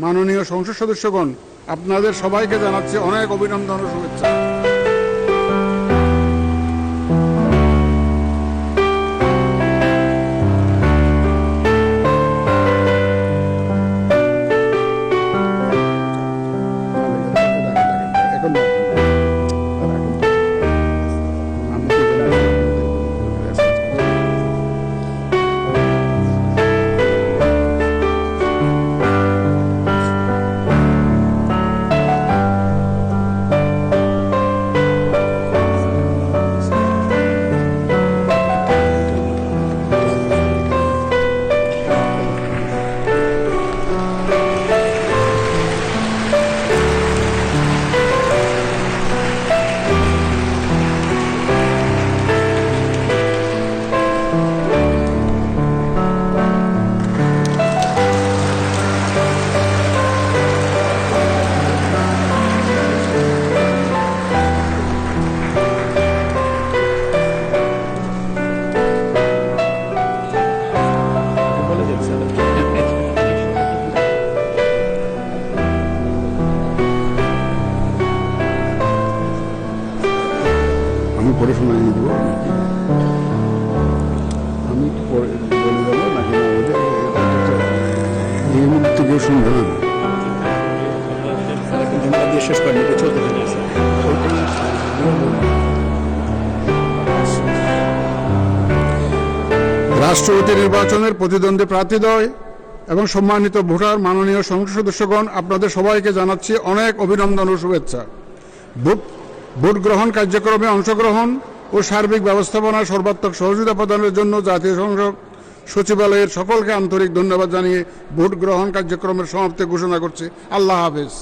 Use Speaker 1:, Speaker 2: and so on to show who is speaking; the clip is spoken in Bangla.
Speaker 1: মাননীয় সংসদ সদস্যগণ, আপনাদের সবাইকে জানাচ্ছি অনেক অভিনন্দন ও শুভেচ্ছা। আমি পরে শোনাই দিব, আমি পরে বলে দেবো নাকি এই মুহূর্তে কেউ শুনবে না। শেষ করেন রাষ্ট্রপতি নির্বাচনের প্রতিদ্বন্দ্বী প্রার্থীদ্বয় এবং সম্মানিত ভোটার, মাননীয় সংসদ সদস্যগণ, আপনাদের সবাইকে জানাচ্ছি অনেক অভিনন্দন ও শুভেচ্ছা। ভোট গ্রহণ কার্যক্রমে অংশগ্রহণ ও সার্বিক ব্যবস্থাপনায় সর্বাত্মক সহযোগিতা প্রদানের জন্য জাতীয় সংসদ সচিবালয়ের সকলকে আন্তরিক ধন্যবাদ জানিয়ে ভোট গ্রহণ কার্যক্রমের সমাপ্তি ঘোষণা করছি। আল্লাহ হাফেজ।